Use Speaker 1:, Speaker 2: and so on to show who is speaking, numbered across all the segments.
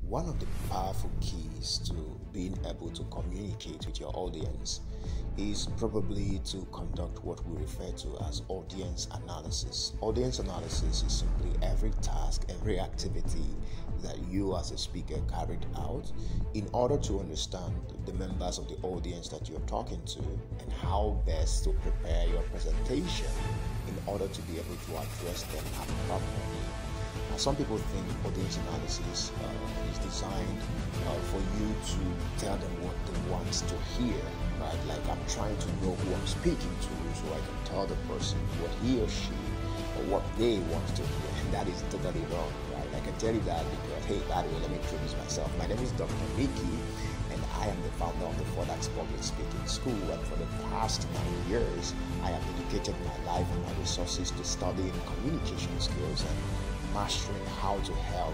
Speaker 1: One of the powerful keys to being able to communicate with your audience is probably to conduct what we refer to as audience analysis. Audience analysis is simply every task, every activity that you as a speaker carried out in order to understand the members of the audience that you're talking to and how best to prepare your presentation in order to be able to address them appropriately. Now, some people think audience analysis is designed for you to tell them what they want to hear, right? Like I'm trying to know who I'm speaking to so I can tell the person what he or she or what they want to hear. And that is totally wrong, right? I can tell you that because, hey, by the way, let me introduce myself. My name is Dr. Mickey, and I am the founder of the Fordax Public Speaking School. And for the past 9 years, I have dedicated my life and my resources to studying communication skills and mastering how to help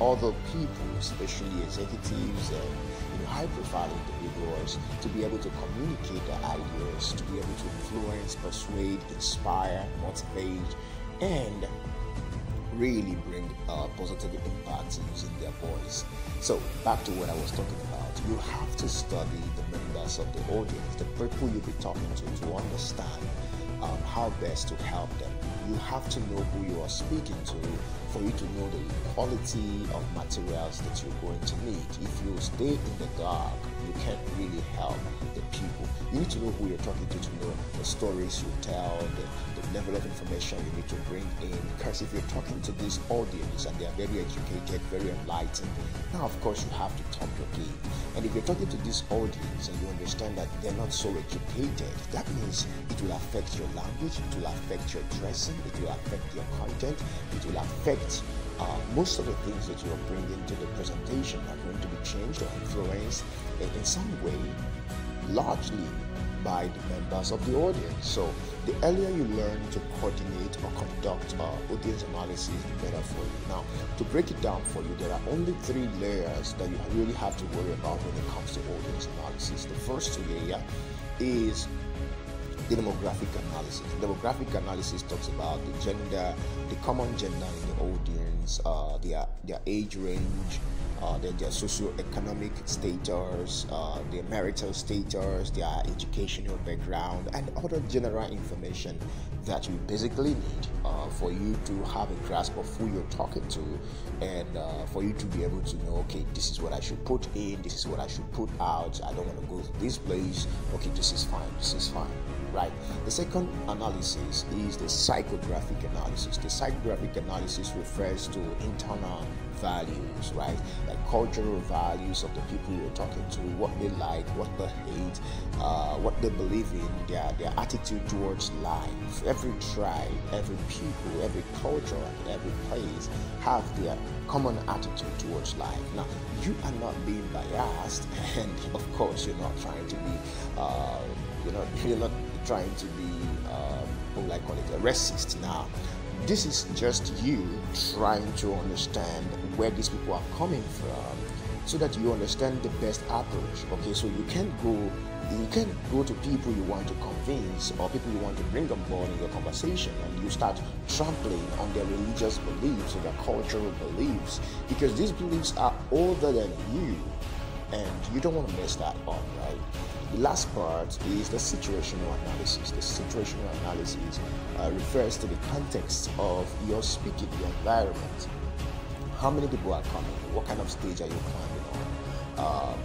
Speaker 1: other people, especially executives and high-profile individuals, to be able to communicate their ideas, to be able to influence, persuade, inspire, motivate, and really bring positive impact using their voice. So back to what I was talking about. You have to study the members of the audience, the people you'll be talking to understand how best to help them. You have to know who you are speaking to for you to know the quality of materials that you're going to need. If you stay in the dark, you can't really help the people. You need to know who you're talking to know the stories you tell, the level of information you need to bring in. Because if you're talking to this audience and they are very educated, very enlightened, now of course you have to top your game. And if you're talking to this audience and you understand that they're not so educated, that means it will affect your language, it will affect your dressing, it will affect your content, it will affect most of the things that you're bringing to the presentation are going to be changed or influenced in some way, largely by the members of the audience. So the earlier you learn to coordinate or conduct audience analysis, the better for you. Now, to break it down for you, there are only 3 layers that you really have to worry about when it comes to audience analysis. The first layer is the demographic analysis. Demographic analysis talks about the gender, the common gender in the audience, their age range, their socio-economic status, their marital status, their educational background, and other general information that you basically need for you to have a grasp of who you're talking to, and for you to be able to know, okay, this is what I should put in, this is what I should put out, I don't want to go to this place, okay, this is fine. Right. The second analysis is the psychographic analysis. The psychographic analysis refers to internal values, right? Like cultural values of the people you're talking to, what they like, what they hate, what they believe in, their attitude towards life. Every tribe, every people, every culture, and every place have their common attitude towards life. Now, you are not being biased, and of course, you're not trying to be, you're not trying to be, a racist. Now, this is just you trying to understand where these people are coming from, so that you understand the best approach. Okay, so you can't go to people you want to convince or people you want to bring on board in your conversation and you start trampling on their religious beliefs or their cultural beliefs, because these beliefs are older than you and you don't want to mess that up, right? The last part is the situational analysis. The situational analysis refers to the context of your speaking, the environment. How many people are coming? What kind of stage are you climbing on?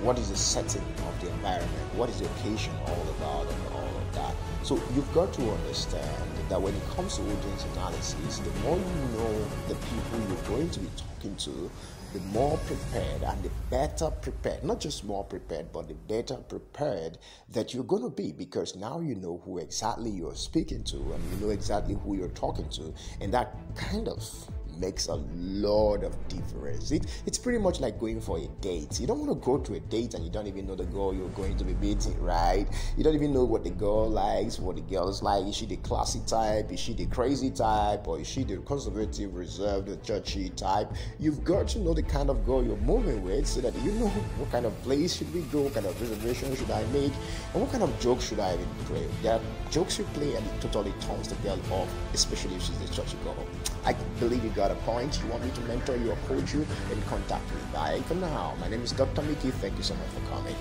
Speaker 1: What is the setting of the environment? What is the occasion all about and all of that? So you've got to understand that when it comes to audience analysis, the more you know the people you're going to be talking to, the more prepared and the better prepared, not just more prepared, but the better prepared that you're going to be, because now you know who exactly you're speaking to and you know exactly who you're talking to, and that kind of makes a lot of difference. It's pretty much like going for a date. You don't want to go to a date and you don't even know the girl you're going to be meeting, right? You don't even know what the girl likes, what the girl is like. Is she the classy type? Is she the crazy type? Or is she the conservative, reserved, churchy type? You've got to know the kind of girl you're moving with so that you know what kind of place should we go, what kind of reservation should I make, and what kind of jokes should I even play. There are jokes you play and it totally turns the girl off, especially if she's a churchy girl. I believe you got at a point you want me to mentor you or coach you, then contact me. Bye for now. My name is Dr. Mickey. Thank you so much for coming.